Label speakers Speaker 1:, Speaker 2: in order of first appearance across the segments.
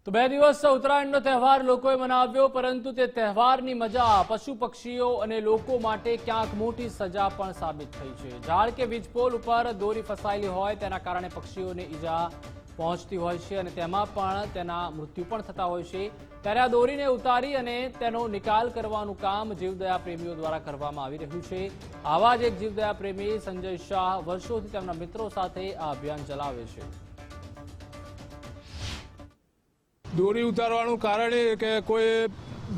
Speaker 1: તો બે દિવસ ઉત્તરાયણનો તહેવાર લોકોએ મનાવ્યો, પરંતુ તે તહેવારની મજા પશુ પક્ષીઓ અને લોકો માટે ક્યાંક મોટી સજા પણ સાબિત થઈ છે। ઝાડ કે વીજપોલ ઉપર દોરી ફસાયેલી હોય તેના કારણે પક્ષીઓને ઈજા પહોંચતી હોય છે અને તેમાં પણ તેના મૃત્યુ પણ થતા હોય છે। ત્યારે આ દોરીને ઉતારી અને તેનો નિકાલ કરવાનું કામ જીવદયા પ્રેમીઓ દ્વારા કરવામાં આવી રહ્યું છે। આવા જ એક જીવદયા પ્રેમી સંજય શાહ વર્ષોથી તેમના મિત્રો સાથે આ અભિયાન ચલાવે છે।
Speaker 2: દોરી ઉતારવાનું કારણ એ કે કોઈ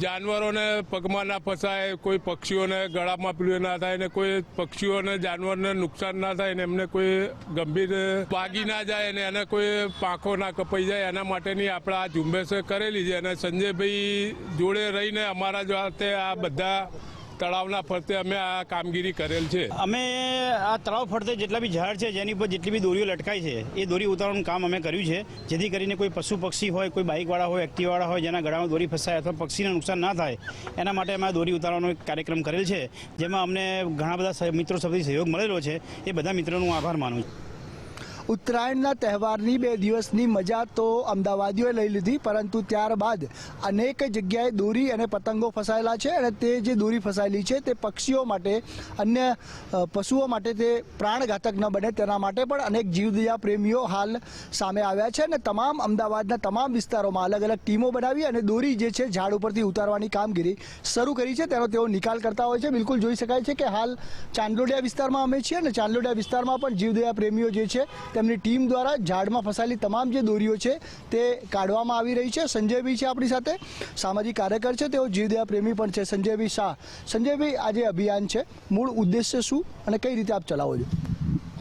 Speaker 2: જાનવરોને પગમાં ના ફસાય, કોઈ પક્ષીઓને ગળામાં પીલું ના થાય ને કોઈ પક્ષીઓને જાનવરને નુકસાન ના થાય ને એમને કોઈ ગંભીર વાગી ના જાય ને એને કોઈ પાંખો ના કપાઈ જાય, એના માટેની આપણે આ ઝુંબેશ કરેલી છે। અને સંજયભાઈ જોડે રહીને અમારા જાતે આ બધા તળાવના ફરતે અમે આ કામગીરી કરેલ છે।
Speaker 3: અમે આ તળાવ ફરતે જેટલા બી ઝાડ છે, જેની ઉપર જેટલી બી દોરીઓ લટકાઈ છે, એ દોરી ઉતારવાનું કામ અમે કર્યું છે, જેથી કરીને કોઈ પશુ પક્ષી હોય, કોઈ બાઇકવાળા હોય, એક્ટિવાવાળા હોય, જેના ગળામાં દોરી ફસાય અથવા પક્ષીને નુકસાન ના થાય, એના માટે અમે દોરી ઉતારવાનો એક કાર્યક્રમ કરેલ છે, જેમાં અમને ઘણા બધા મિત્રો સાથે સહયોગ મળેલો છે। એ બધા મિત્રોનો હું આભાર માનું છું।
Speaker 4: ઉત્તરાયણના તહેવારની 2 દિવસની મજા તો અમદાવાદીઓએ લઈ લીધી, પરંતુ ત્યારબાદ અનેક જગ્યાએ દોરી અને પતંગો ફસાયેલા છે અને તે જે દોરી ફસાયેલી છે તે પક્ષીઓ માટે, અન્ય પશુઓ માટે તે પ્રાણઘાતક ન બને તેના માટે પણ અનેક જીવદયા પ્રેમીઓ હાલ સામે આવ્યા છે અને તમામ અમદાવાદના તમામ વિસ્તારોમાં અલગ અલગ ટીમો બનાવી અને દોરી જે છે ઝાડ ઉપરથી ઉતારવાની કામગીરી શરૂ કરી છે, તેનો તેઓ નિકાલ કરતા હોય છે। બિલકુલ જોઈ શકાય છે કે હાલ ચાંદલોડિયા વિસ્તારમાં અમે છીએ અને ચાંદલોડિયા વિસ્તારમાં પણ જીવદયા પ્રેમીઓ જે છે તેમની ટીમ દ્વારા ઝાડમાં ફસાયેલી તમામ જે દોરીઓ છે તે કાઢવામાં આવી રહી છે। સંજયભાઈ છે આપણી સાથે, સામાજિક કાર્યકર છે, તેઓ જીવદયા પ્રેમી પણ છે, સંજયભાઈ શાહ। સંજયભાઈ, આ જે અભિયાન છે, મૂળ ઉદ્દેશ્ય શું અને કઈ રીતે આપ ચલાવો છો?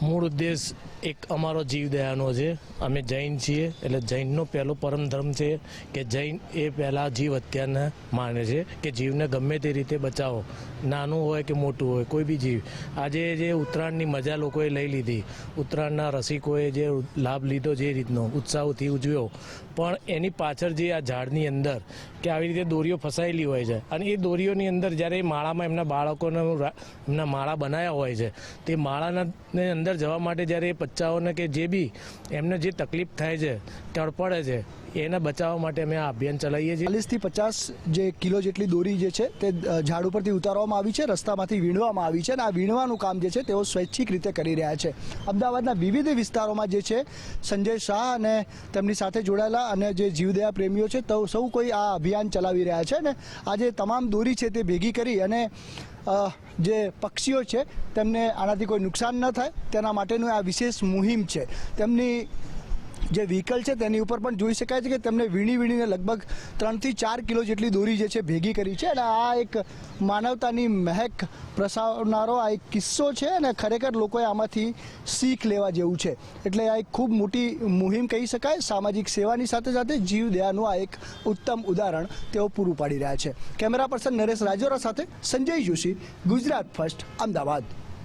Speaker 5: મૂળ ઉદ્દેશ એક અમારો જીવદયાનો છે। અમે જૈન છીએ, એટલે જૈનનો પહેલો પરમ ધર્મ છે કે જૈન એ પહેલાં જીવ હત્યાને માને છે કે જીવને ગમે તે રીતે બચાવો, નાનું હોય કે મોટું હોય, કોઈ બી જીવ। આજે જે ઉત્તરાયણની મજા લોકોએ લઈ લીધી, ઉત્તરાયણના રસિકોએ જે લાભ લીધો, જે રીતનો ઉત્સાહથી ઉજવ્યો, પણ એની પાછળ જે આ ઝાડની અંદર કે આવી રીતે દોરીઓ ફસાયેલી હોય છે અને એ દોરીઓની અંદર જ્યારે એ માળામાં એમના બાળકોને એમના માળા બનાવ્યા હોય છે, તે માળાની અંદર જવા માટે જ્યારે એ બચ્ચાઓને કે જે બી એમને જે તકલીફ થાય છે, તડપડે છે, એને બચાવવા માટે અમે આ અભિયાન ચલાવીએ છીએ।
Speaker 4: 40 થી 50 જે કિલો જેટલી દોરી જે છે તે ઝાડ ઉપરથી ઉતારવામાં આવી છે, રસ્તામાંથી વીણવામાં આવી છે અને આ વીણવાનું કામ જે છે તેઓ સ્વૈચ્છિક રીતે કરી રહ્યા છે। અમદાવાદના વિવિધ વિસ્તારોમાં જે છે સંજય શાહ અને તેમની સાથે જોડાયેલા અને જે જીવદયા પ્રેમીઓ છે તો સૌ કોઈ આ અભિયાન ચલાવી રહ્યા છે અને આજે તમામ દોરી છે તે ભેગી કરી અને જે પક્ષીઓ છે તેમને આનાથી કોઈ નુકસાન ન થાય તેના માટેનું આ વિશેષ મુહિમ છે। તેમની જે વ્હીકલ છે તેની ઉપર પણ જોઈ શકાય છે કે તેમને વીણીને લગભગ 3 થી 4 કિલો જેટલી દોરી જે છે ભેગી કરી છે અને આ એક માનવતાની મહેક પ્રસાવનારો આ એક કિસ્સો છે અને ખરેખર લોકોએ આમાંથી શીખ લેવા જેવું છે। એટલે આ એક ખૂબ મોટી મુહિમ કહી શકાય। સામાજિક સેવાની સાથે સાથે જીવદયાનું આ એક ઉત્તમ ઉદાહરણ તેઓ પૂરું પાડી રહ્યા છે। કેમેરા પર્સન નરેશ રાજોરા સાથે સંજય જોશી, ગુજરાત ફર્સ્ટ, અમદાવાદ।